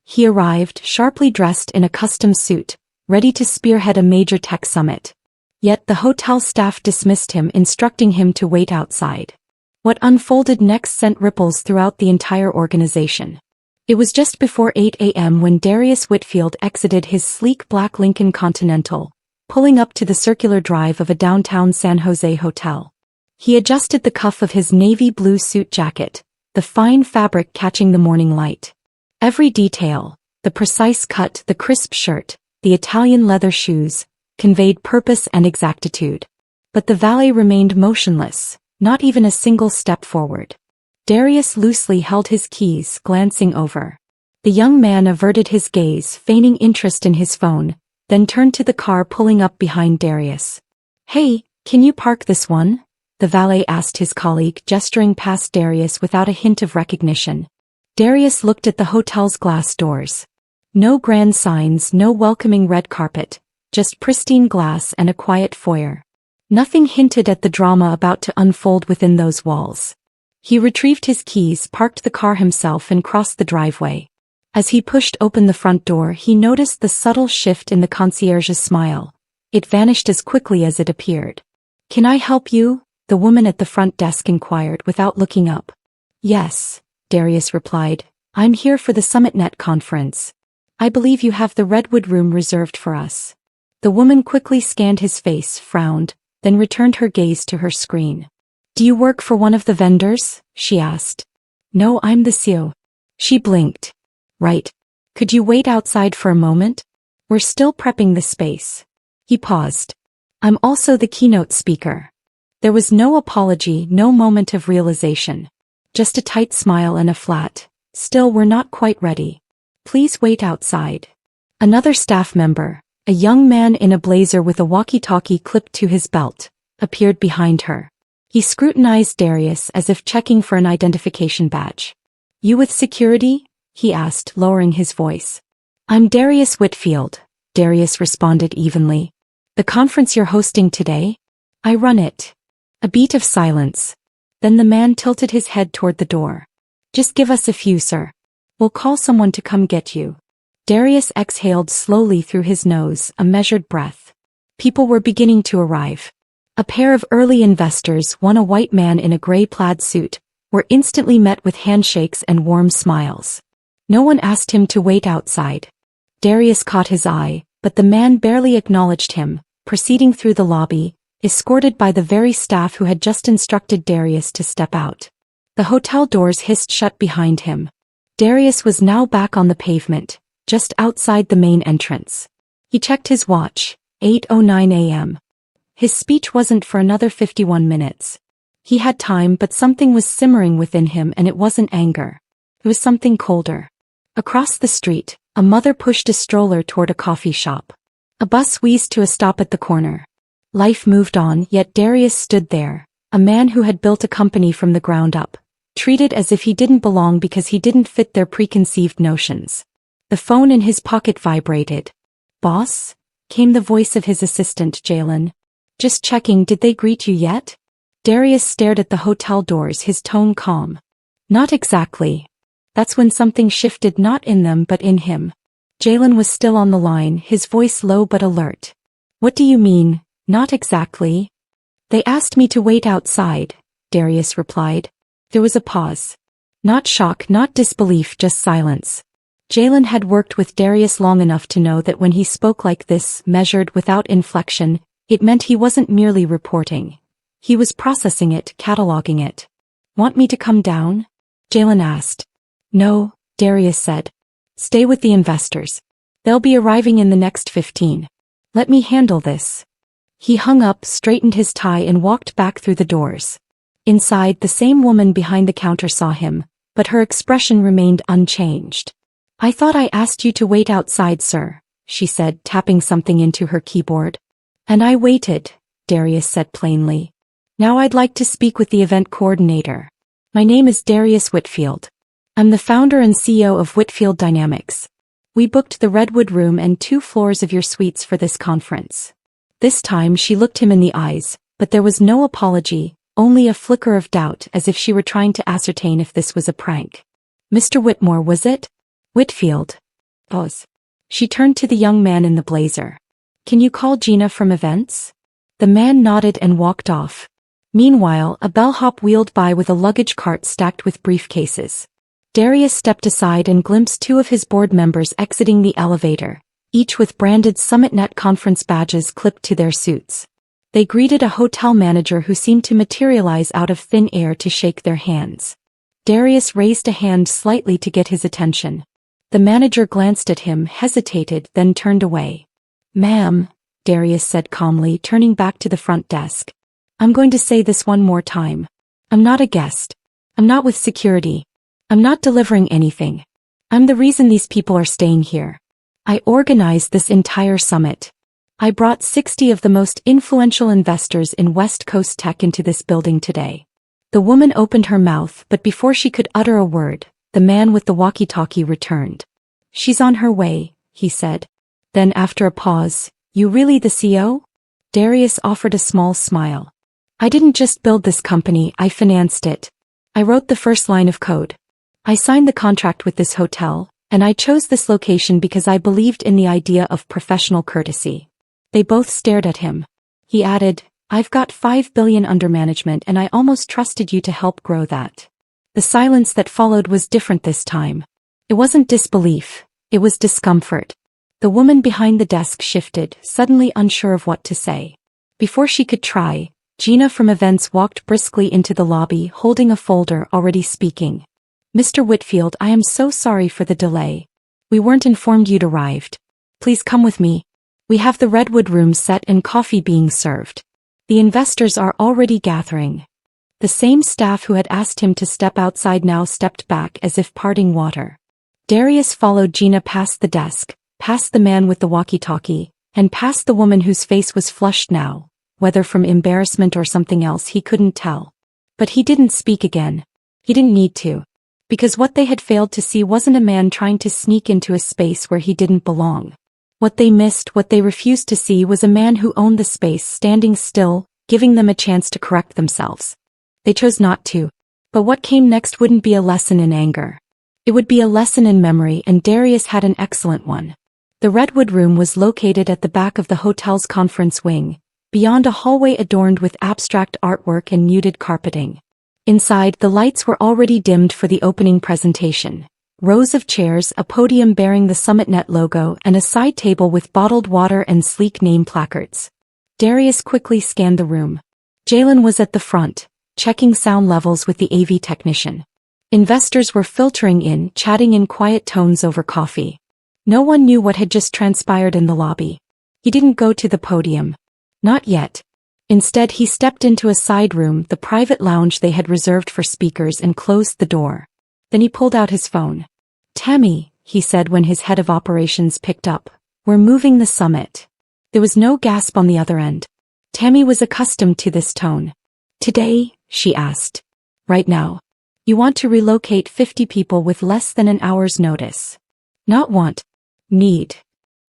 He arrived, sharply dressed in a custom suit, ready to spearhead a major tech summit. Yet the hotel staff dismissed him, instructing him to wait outside. What unfolded next sent ripples throughout the entire organization. It was just before 8 a.m. when Darius Whitfield exited his sleek black Lincoln Continental, pulling up to the circular drive of a downtown San Jose hotel. He adjusted the cuff of his navy blue suit jacket, the fine fabric catching the morning light. Every detail, the precise cut, the crisp shirt, the Italian leather shoes, conveyed purpose and exactitude. But the valet remained motionless, not even a single step forward. Darius loosely held his keys, glancing over. The young man averted his gaze, feigning interest in his phone, then turned to the car pulling up behind Darius. "Hey, can you park this one?" the valet asked his colleague, gesturing past Darius without a hint of recognition. Darius looked at the hotel's glass doors. No grand signs, no welcoming red carpet, just pristine glass and a quiet foyer. Nothing hinted at the drama about to unfold within those walls. He retrieved his keys, parked the car himself and crossed the driveway. As he pushed open the front door, he noticed the subtle shift in the concierge's smile. It vanished as quickly as it appeared. "Can I help you?" the woman at the front desk inquired without looking up. "Yes," Darius replied. "I'm here for the SummitNet conference. I believe you have the Redwood room reserved for us." The woman quickly scanned his face, frowned, then returned her gaze to her screen. "Do you work for one of the vendors?" she asked. "No, I'm the CEO." She blinked. "Right. Could you wait outside for a moment? We're still prepping the space." He paused. "I'm also the keynote speaker." There was no apology, no moment of realization. Just a tight smile and a flat, "Still, we're not quite ready. Please wait outside." Another staff member, a young man in a blazer with a walkie-talkie clipped to his belt, appeared behind her. He scrutinized Darius as if checking for an identification badge. "You with security?" he asked, lowering his voice. "I'm Darius Whitfield," Darius responded evenly. "The conference you're hosting today? I run it." A beat of silence. Then the man tilted his head toward the door. "Just give us a few, sir. We'll call someone to come get you." Darius exhaled slowly through his nose, a measured breath. People were beginning to arrive. A pair of early investors, one a white man in a gray plaid suit, were instantly met with handshakes and warm smiles. No one asked him to wait outside. Darius caught his eye, but the man barely acknowledged him, proceeding through the lobby, escorted by the very staff who had just instructed Darius to step out. The hotel doors hissed shut behind him. Darius was now back on the pavement, just outside the main entrance. He checked his watch, 8:09 a.m. His speech wasn't for another 51 minutes. He had time, but something was simmering within him, and it wasn't anger. It was something colder. Across the street, a mother pushed a stroller toward a coffee shop. A bus wheezed to a stop at the corner. Life moved on, yet Darius stood there, a man who had built a company from the ground up, treated as if he didn't belong because he didn't fit their preconceived notions. The phone in his pocket vibrated. "Boss?" came the voice of his assistant, Jalen. "Just checking, did they greet you yet?" Darius stared at the hotel doors, his tone calm. "Not exactly." That's when something shifted, not in them but in him. Jalen was still on the line, his voice low but alert. "What do you mean, not exactly?" "They asked me to wait outside," Darius replied. There was a pause. Not shock, not disbelief, just silence. Jalen had worked with Darius long enough to know that when he spoke like this, measured without inflection, it meant he wasn't merely reporting. He was processing it, cataloging it. "Want me to come down?" Jalen asked. "No," Darius said. "Stay with the investors. They'll be arriving in the next 15. Let me handle this." He hung up, straightened his tie and walked back through the doors. Inside, the same woman behind the counter saw him, but her expression remained unchanged. "I thought I asked you to wait outside, sir," she said, tapping something into her keyboard. "And I waited," Darius said plainly. "Now I'd like to speak with the event coordinator. My name is Darius Whitfield. I'm the founder and CEO of Whitfield Dynamics. We booked the Redwood room and 2 floors of your suites for this conference." This time she looked him in the eyes, but there was no apology, only a flicker of doubt, as if she were trying to ascertain if this was a prank. "Mr. Whitmore, was it?" "Whitfield," Pause. She turned to the young man in the blazer. Can you call Gina from events? The man nodded and walked off. Meanwhile, a bellhop wheeled by with a luggage cart stacked with briefcases. Darius stepped aside and glimpsed two of his board members exiting the elevator, each with branded SummitNet conference badges clipped to their suits. They greeted a hotel manager who seemed to materialize out of thin air to shake their hands. Darius raised a hand slightly to get his attention. The manager glanced at him, hesitated, then turned away. Ma'am, Darius said calmly, turning back to the front desk. I'm going to say this one more time. I'm not a guest. I'm not with security. I'm not delivering anything. I'm the reason these people are staying here. I organized this entire summit. I brought 60 of the most influential investors in West Coast tech into this building today. The woman opened her mouth, but before she could utter a word, the man with the walkie-talkie returned. She's on her way, he said. Then after a pause, you really the CEO? Darius offered a small smile. I didn't just build this company, I financed it. I wrote the first line of code. I signed the contract with this hotel, and I chose this location because I believed in the idea of professional courtesy. They both stared at him. He added, I've got $5 billion under management and I almost trusted you to help grow that. The silence that followed was different this time. It wasn't disbelief, it was discomfort. The woman behind the desk shifted, suddenly unsure of what to say. Before she could try, Gina from events walked briskly into the lobby holding a folder, already speaking. Mr. Whitfield, I am so sorry for the delay. We weren't informed you'd arrived. Please come with me. We have the Redwood room set and coffee being served. The investors are already gathering. The same staff who had asked him to step outside now stepped back as if parting water. Darius followed Gina past the desk, past the man with the walkie-talkie, and past the woman whose face was flushed now, whether from embarrassment or something else he couldn't tell. But he didn't speak again. He didn't need to. Because what they had failed to see wasn't a man trying to sneak into a space where he didn't belong. What they missed, what they refused to see, was a man who owned the space, standing still, giving them a chance to correct themselves. They chose not to. But what came next wouldn't be a lesson in anger. It would be a lesson in memory, and Darius had an excellent one. The Redwood room was located at the back of the hotel's conference wing, beyond a hallway adorned with abstract artwork and muted carpeting. Inside, the lights were already dimmed for the opening presentation. Rows of chairs, a podium bearing the SummitNet logo, and a side table with bottled water and sleek name placards. Darius quickly scanned the room. Jalen was at the front, checking sound levels with the AV technician. Investors were filtering in, chatting in quiet tones over coffee. No one knew what had just transpired in the lobby. He didn't go to the podium. Not yet. Instead, he stepped into a side room, the private lounge they had reserved for speakers, and closed the door. Then he pulled out his phone. Tammy, he said when his head of operations picked up, we're moving the summit. There was no gasp on the other end. Tammy was accustomed to this tone. Today, she asked. Right now. You want to relocate 50 people with less than an hour's notice. Not want. Need.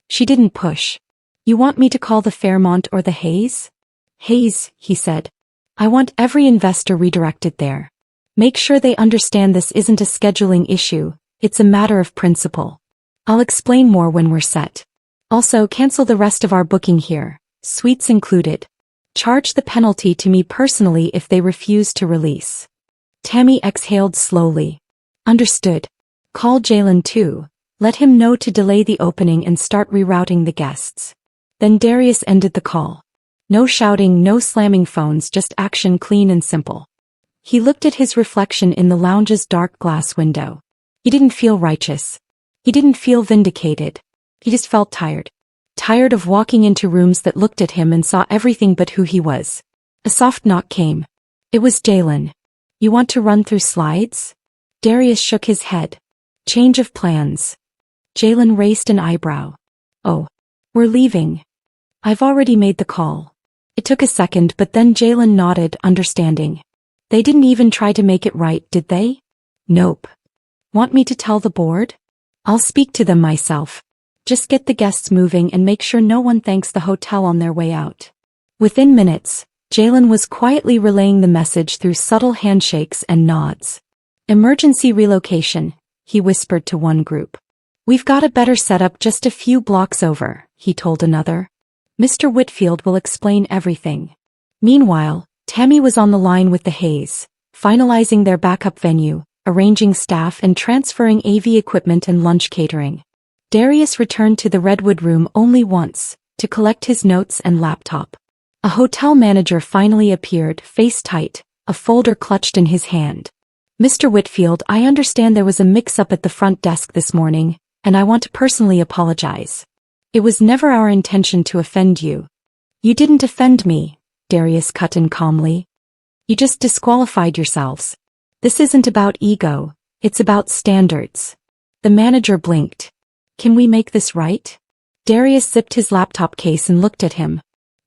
She didn't push. You want me to call the Fairmont or the Hayes? Hayes, he said. I want every investor redirected there. Make sure they understand this isn't a scheduling issue, it's a matter of principle. I'll explain more when we're set. Also, cancel the rest of our booking here, suites included. Charge the penalty to me personally if they refuse to release. Tammy exhaled slowly. Understood. Call Jalen too. Let him know to delay the opening and start rerouting the guests. Then Darius ended the call. No shouting, no slamming phones, just action, clean and simple. He looked at his reflection in the lounge's dark glass window. He didn't feel righteous. He didn't feel vindicated. He just felt tired. Tired of walking into rooms that looked at him and saw everything but who he was. A soft knock came. It was Jalen. You want to run through slides? Darius shook his head. Change of plans. Jalen raised an eyebrow. Oh. We're leaving. I've already made the call. It took a second, but then Jalen nodded, understanding. They didn't even try to make it right, did they? Nope. Want me to tell the board? I'll speak to them myself. Just get the guests moving and make sure no one thanks the hotel on their way out. Within minutes, Jalen was quietly relaying the message through subtle handshakes and nods. Emergency relocation, he whispered to one group. "We've got a better setup just a few blocks over," he told another. "Mr. Whitfield will explain everything." Meanwhile, Tammy was on the line with the Hayes, finalizing their backup venue, arranging staff and transferring AV equipment and lunch catering. Darius returned to the Redwood room only once, to collect his notes and laptop. A hotel manager finally appeared, face tight, a folder clutched in his hand. "Mr. Whitfield, I understand there was a mix-up at the front desk this morning, and I want to personally apologize. It was never our intention to offend you." "You didn't offend me," Darius cut in calmly. "You just disqualified yourselves. This isn't about ego, it's about standards." The manager blinked. "Can we make this right?" Darius zipped his laptop case and looked at him.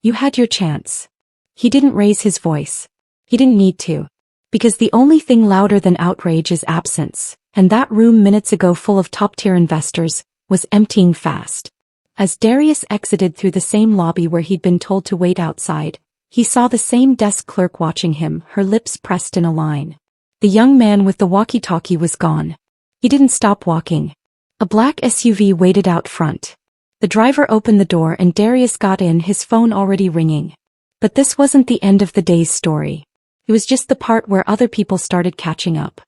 "You had your chance." He didn't raise his voice. He didn't need to. Because the only thing louder than outrage is absence, and that room minutes ago full of top-tier investors was emptying fast. As Darius exited through the same lobby where he'd been told to wait outside, he saw the same desk clerk watching him, her lips pressed in a line. The young man with the walkie-talkie was gone. He didn't stop walking. A black SUV waited out front. The driver opened the door and Darius got in, his phone already ringing. But this wasn't the end of the day's story. It was just the part where other people started catching up.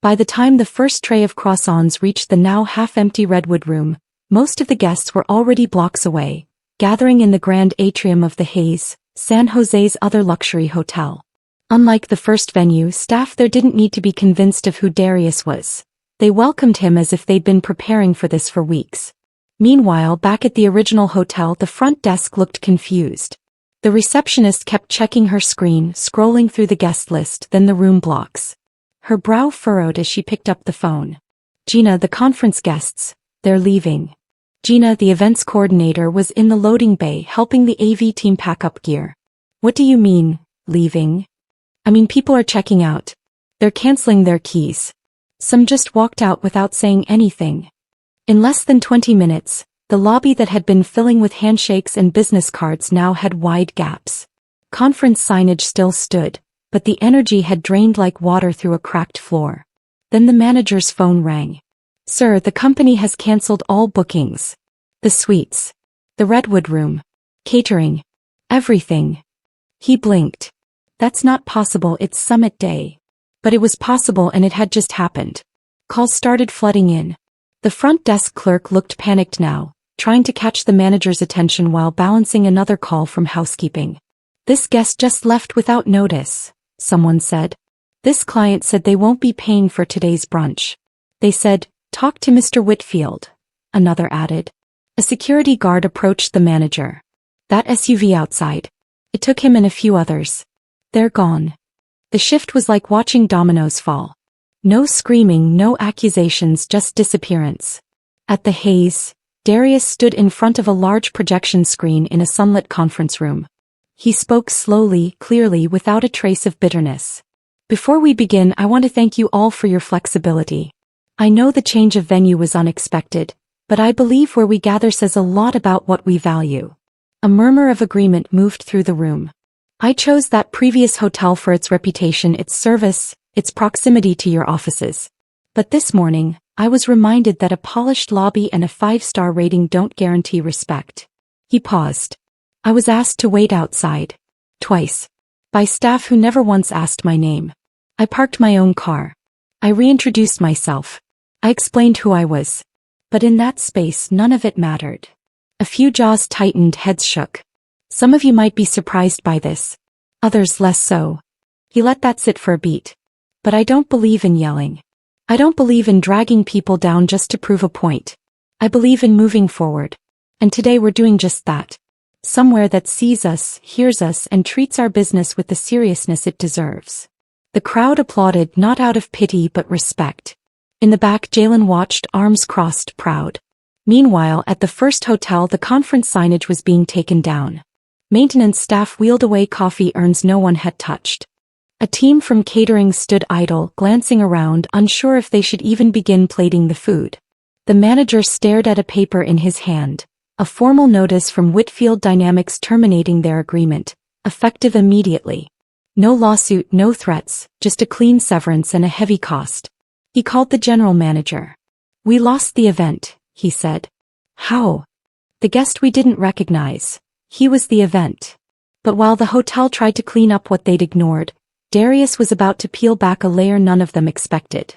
By the time the first tray of croissants reached the now half-empty Redwood room, most of the guests were already blocks away, gathering in the grand atrium of the Hayes, San Jose's other luxury hotel. Unlike the first venue, staff there didn't need to be convinced of who Darius was. They welcomed him as if they'd been preparing for this for weeks. Meanwhile, back at the original hotel, the front desk looked confused. The receptionist kept checking her screen, scrolling through the guest list, then the room blocks. Her brow furrowed as she picked up the phone. "Gina, the conference guests, they're leaving." Gina, the events coordinator, was in the loading bay helping the AV team pack up gear. "What do you mean, leaving?" "I mean, people are checking out. They're canceling their keys. Some just walked out without saying anything." In less than 20 minutes, the lobby that had been filling with handshakes and business cards now had wide gaps. Conference signage still stood, but the energy had drained like water through a cracked floor. Then the manager's phone rang. "Sir, the company has cancelled all bookings. The suites. The Redwood room. Catering. Everything." He blinked. "That's not possible, it's summit day." But it was possible, and it had just happened. Calls started flooding in. The front desk clerk looked panicked now, trying to catch the manager's attention while balancing another call from housekeeping. "This guest just left without notice," someone said. "This client said they won't be paying for today's brunch. They said, talk to Mr. Whitfield," another added. A security guard approached the manager. "That SUV outside. It took him and a few others. They're gone." The shift was like watching dominoes fall. No screaming, no accusations, just disappearance. At the Hayes, Darius stood in front of a large projection screen in a sunlit conference room. He spoke slowly, clearly, without a trace of bitterness. "Before we begin, I want to thank you all for your flexibility. I know the change of venue was unexpected, but I believe where we gather says a lot about what we value." A murmur of agreement moved through the room. "I chose that previous hotel for its reputation, its service, its proximity to your offices. But this morning, I was reminded that a polished lobby and a 5-star rating don't guarantee respect." He paused. "I was asked to wait outside. Twice. By staff who never once asked my name. I parked my own car. I reintroduced myself. I explained who I was. But in that space, none of it mattered." A few jaws tightened, heads shook. "Some of you might be surprised by this. Others less so." He let that sit for a beat. "But I don't believe in yelling. I don't believe in dragging people down just to prove a point. I believe in moving forward. And today we're doing just that. Somewhere that sees us, hears us, and treats our business with the seriousness it deserves." The crowd applauded, not out of pity but respect. In the back, Jalen watched, arms crossed, proud. Meanwhile, at the first hotel, the conference signage was being taken down. Maintenance staff wheeled away coffee urns no one had touched. A team from catering stood idle, glancing around, unsure if they should even begin plating the food. The manager stared at a paper in his hand, a formal notice from Whitfield Dynamics terminating their agreement, effective immediately. No lawsuit, no threats, just a clean severance and a heavy cost. He called the general manager. "We lost the event," he said. How? The guest we didn't recognize. He was the event. But while the hotel tried to clean up what they'd ignored, Darius was about to peel back a layer none of them expected.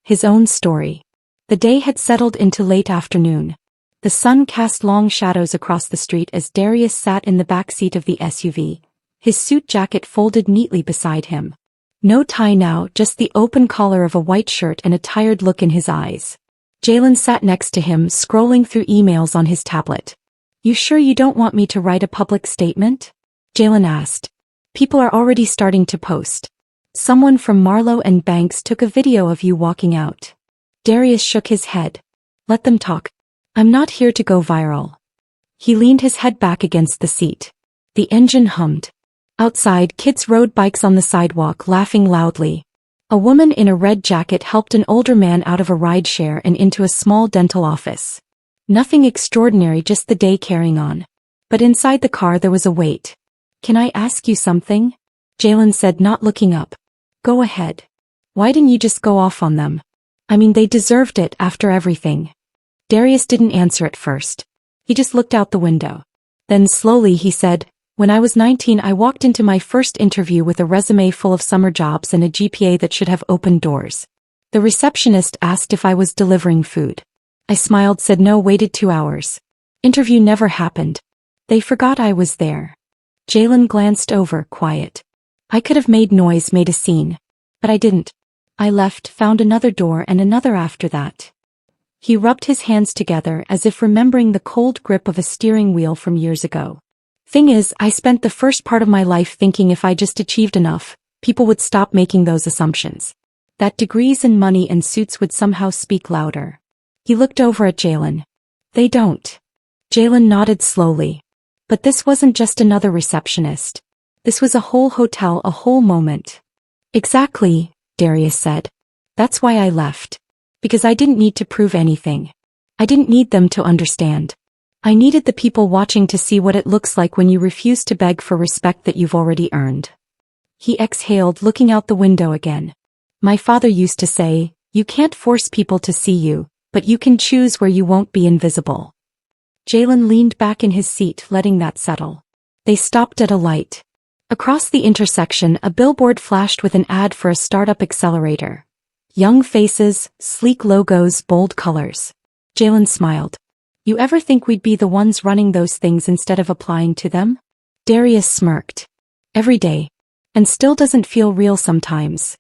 His own story. The day had settled into late afternoon. The sun cast long shadows across the street as Darius sat in the back seat of the SUV, his suit jacket folded neatly beside him. No tie now, just the open collar of a white shirt and a tired look in his eyes. Jalen sat next to him, scrolling through emails on his tablet. You sure you don't want me to write a public statement? Jalen asked. People are already starting to post. Someone from Marlowe and Banks took a video of you walking out. Darius shook his head. Let them talk. I'm not here to go viral. He leaned his head back against the seat. The engine hummed. Outside, kids rode bikes on the sidewalk, laughing loudly. A woman in a red jacket helped an older man out of a rideshare and into a small dental office. Nothing extraordinary, just the day carrying on. But inside the car there was a wait. Can I ask you something? Jalen said, not looking up. Go ahead. Why didn't you just go off on them? I mean, they deserved it after everything. Darius didn't answer at first. He just looked out the window. Then slowly he said, when I was 19 I walked into my first interview with a resume full of summer jobs and a GPA that should have opened doors. The receptionist asked if I was delivering food. I smiled, said no, waited 2 hours. Interview never happened. They forgot I was there. Jalen glanced over, quiet. I could have made noise, made a scene. But I didn't. I left, found another door and another after that. He rubbed his hands together as if remembering the cold grip of a steering wheel from years ago. Thing is, I spent the first part of my life thinking if I just achieved enough, people would stop making those assumptions. That degrees and money and suits would somehow speak louder. He looked over at Jalen. They don't. Jalen nodded slowly. But this wasn't just another receptionist. This was a whole hotel, a whole moment. Exactly, Darius said. That's why I left. Because I didn't need to prove anything. I didn't need them to understand. I needed the people watching to see what it looks like when you refuse to beg for respect that you've already earned. He exhaled, looking out the window again. My father used to say, you can't force people to see you, but you can choose where you won't be invisible. Jalen leaned back in his seat, letting that settle. They stopped at a light. Across the intersection, a billboard flashed with an ad for a startup accelerator. Young faces, sleek logos, bold colors. Jalen smiled. You ever think we'd be the ones running those things instead of applying to them? Darius smirked. Every day. And still doesn't feel real sometimes.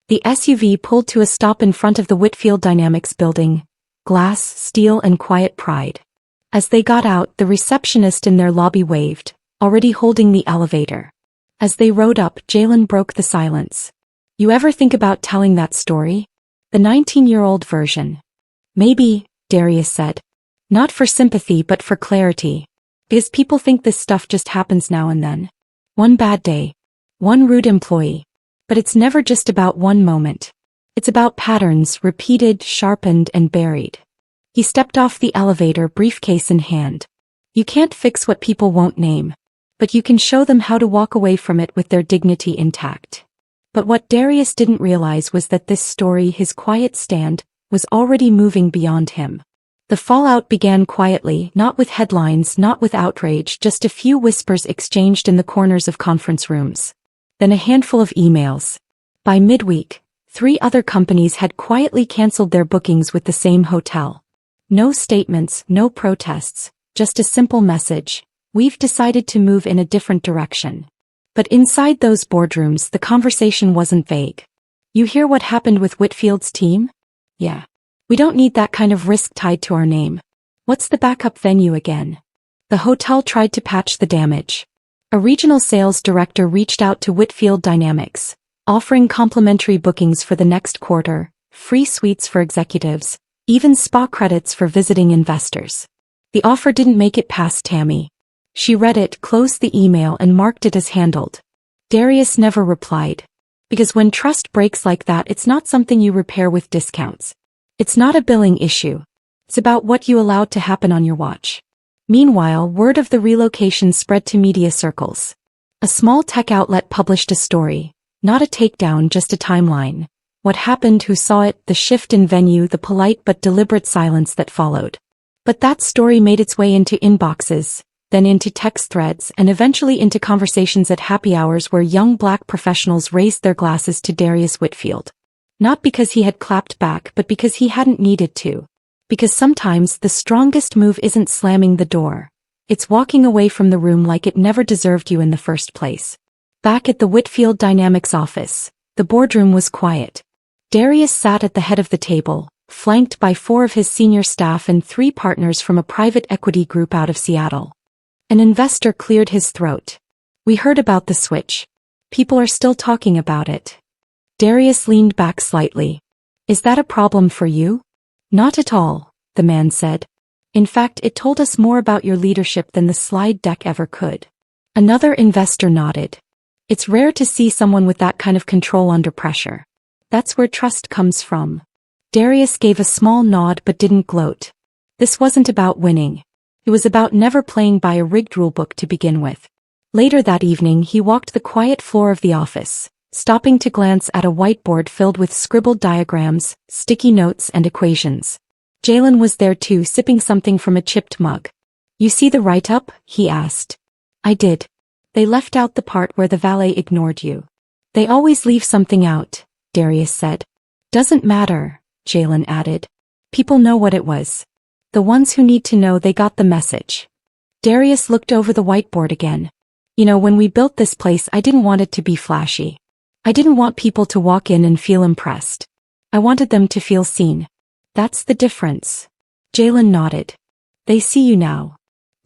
The SUV pulled to a stop in front of the Whitfield Dynamics building. Glass, steel and quiet pride. As they got out, the receptionist in their lobby waved, already holding the elevator. As they rode up, Jalen broke the silence. You ever think about telling that story? The 19-year-old version. Maybe, Darius said. Not for sympathy but for clarity. Because people think this stuff just happens now and then. One bad day. One rude employee. But it's never just about one moment. It's about patterns, repeated, sharpened, and buried. He stepped off the elevator, briefcase in hand. You can't fix what people won't name. But you can show them how to walk away from it with their dignity intact. But what Darius didn't realize was that this story, his quiet stand, was already moving beyond him. The fallout began quietly, not with headlines, not with outrage, just a few whispers exchanged in the corners of conference rooms. Then a handful of emails. By midweek, 3 other companies had quietly canceled their bookings with the same hotel. No statements, no protests, just a simple message. We've decided to move in a different direction. But inside those boardrooms, the conversation wasn't vague. You hear what happened with Whitfield's team? Yeah. We don't need that kind of risk tied to our name. What's the backup venue again? The hotel tried to patch the damage. A regional sales director reached out to Whitfield Dynamics, offering complimentary bookings for the next quarter, free suites for executives, even spa credits for visiting investors. The offer didn't make it past Tammy. She read it, closed the email and marked it as handled. Darius never replied. Because when trust breaks like that, it's not something you repair with discounts. It's not a billing issue. It's about what you allowed to happen on your watch. Meanwhile, word of the relocation spread to media circles. A small tech outlet published a story. Not a takedown, just a timeline. What happened, who saw it, the shift in venue, the polite but deliberate silence that followed. But that story made its way into inboxes, then into text threads and eventually into conversations at happy hours where young black professionals raised their glasses to Darius Whitfield. Not because he had clapped back but because he hadn't needed to. Because sometimes the strongest move isn't slamming the door. It's walking away from the room like it never deserved you in the first place. Back at the Whitfield Dynamics office, the boardroom was quiet. Darius sat at the head of the table, flanked by 4 of his senior staff and 3 partners from a private equity group out of Seattle. An investor cleared his throat. "We heard about the switch. People are still talking about it." Darius leaned back slightly. "Is that a problem for you?" "Not at all," the man said. "In fact, it told us more about your leadership than the slide deck ever could." Another investor nodded. "It's rare to see someone with that kind of control under pressure. That's where trust comes from." Darius gave a small nod but didn't gloat. This wasn't about winning. It was about never playing by a rigged rulebook to begin with. Later that evening he walked the quiet floor of the office, stopping to glance at a whiteboard filled with scribbled diagrams, sticky notes and equations. Jalen was there too, sipping something from a chipped mug. "You see the write-up?" he asked. "I did. They left out the part where the valet ignored you." "They always leave something out," Darius said. "Doesn't matter," Jalen added. "People know what it was. The ones who need to know they got the message." Darius looked over the whiteboard again. "You know, when we built this place I didn't want it to be flashy. I didn't want people to walk in and feel impressed. I wanted them to feel seen. That's the difference." Jalen nodded. "They see you now."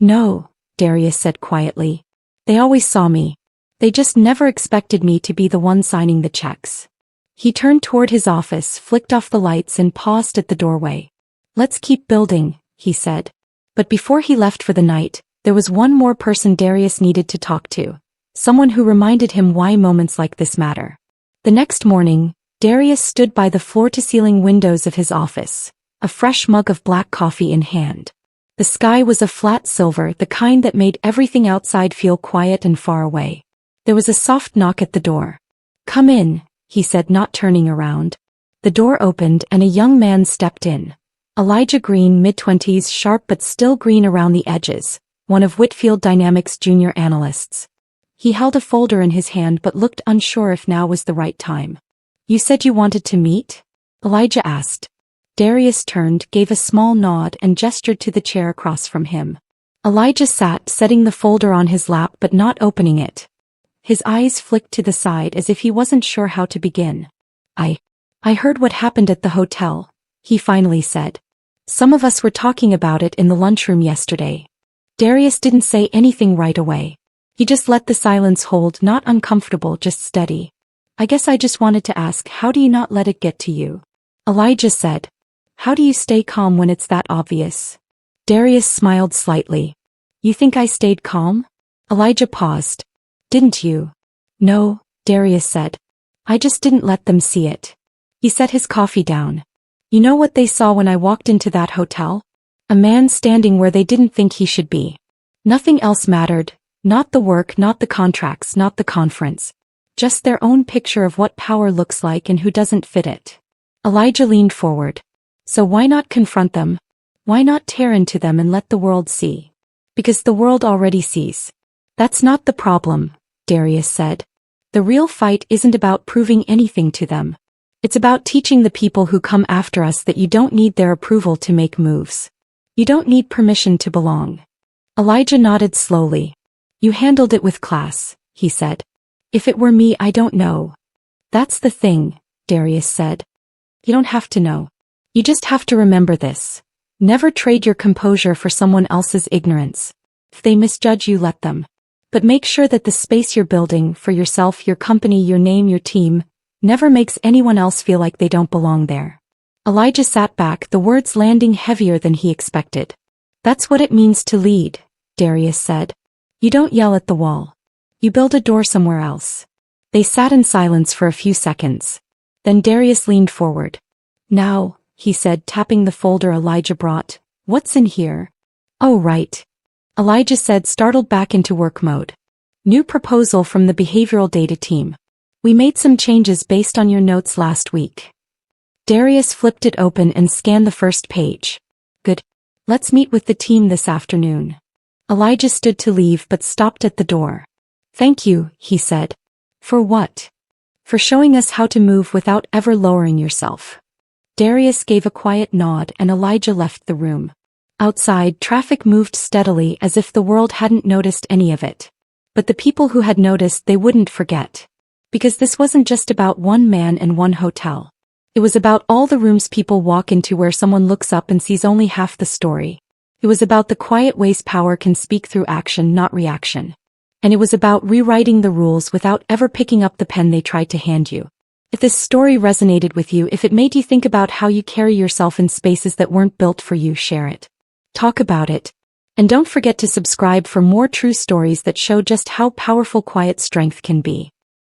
"No," Darius said quietly. "They always saw me. They just never expected me to be the one signing the checks." He turned toward his office, flicked off the lights and paused at the doorway. "Let's keep building," he said. But before he left for the night, there was one more person Darius needed to talk to. Someone who reminded him why moments like this matter. The next morning, Darius stood by the floor-to-ceiling windows of his office, a fresh mug of black coffee in hand. The sky was a flat silver, the kind that made everything outside feel quiet and far away. There was a soft knock at the door. "Come in," he said, not turning around. The door opened and a young man stepped in. Elijah Green, mid-20s, sharp but still green around the edges, one of Whitfield Dynamics' junior analysts. He held a folder in his hand but looked unsure if now was the right time. "You said you wanted to meet?" Elijah asked. Darius turned, gave a small nod and gestured to the chair across from him. Elijah sat, setting the folder on his lap but not opening it. His eyes flicked to the side as if he wasn't sure how to begin. I heard what happened at the hotel," he finally said. "Some of us were talking about it in the lunchroom yesterday." Darius didn't say anything right away. He just let the silence hold, not uncomfortable, just steady. "I guess I just wanted to ask, how do you not let it get to you?" Elijah said. "How do you stay calm when it's that obvious?" Darius smiled slightly. "You think I stayed calm?" Elijah paused. "Didn't you?" "No," Darius said. "I just didn't let them see it." He set his coffee down. "You know what they saw when I walked into that hotel? A man standing where they didn't think he should be. Nothing else mattered, not the work, not the contracts, not the conference. Just their own picture of what power looks like and who doesn't fit it." Elijah leaned forward. "So why not confront them? Why not tear into them and let the world see?" "Because the world already sees." "That's not the problem," Darius said. "The real fight isn't about proving anything to them. It's about teaching the people who come after us that you don't need their approval to make moves. You don't need permission to belong." Elijah nodded slowly. "You handled it with class," he said. "If it were me, I don't know." "That's the thing," Darius said. "You don't have to know. You just have to remember this. Never trade your composure for someone else's ignorance. If they misjudge you, let them. But make sure that the space you're building for yourself, your company, your name, your team, never makes anyone else feel like they don't belong there." Elijah sat back, the words landing heavier than he expected. "That's what it means to lead," Darius said. "You don't yell at the wall. You build a door somewhere else." They sat in silence for a few seconds. Then Darius leaned forward. "Now," he said, tapping the folder Elijah brought, "what's in here?" "Oh, right," Elijah said, startled back into work mode. "New proposal from the behavioral data team. We made some changes based on your notes last week." Darius flipped it open and scanned the first page. "Good. Let's meet with the team this afternoon. Elijah stood to leave but stopped at the door. Thank you, he said. For what? For showing us how to move without ever lowering yourself. Darius gave a quiet nod and Elijah left the room. Outside, traffic moved steadily as if the world hadn't noticed any of it. But the people who had noticed, they wouldn't forget. Because this wasn't just about one man and one hotel. It was about all the rooms people walk into where someone looks up and sees only half the story. It was about the quiet ways power can speak through action, not reaction. And it was about rewriting the rules without ever picking up the pen they tried to hand you. If this story resonated with you, if it made you think about how you carry yourself in spaces that weren't built for you, share it. Talk about it. And don't forget to subscribe for more true stories that show just how powerful quiet strength can be.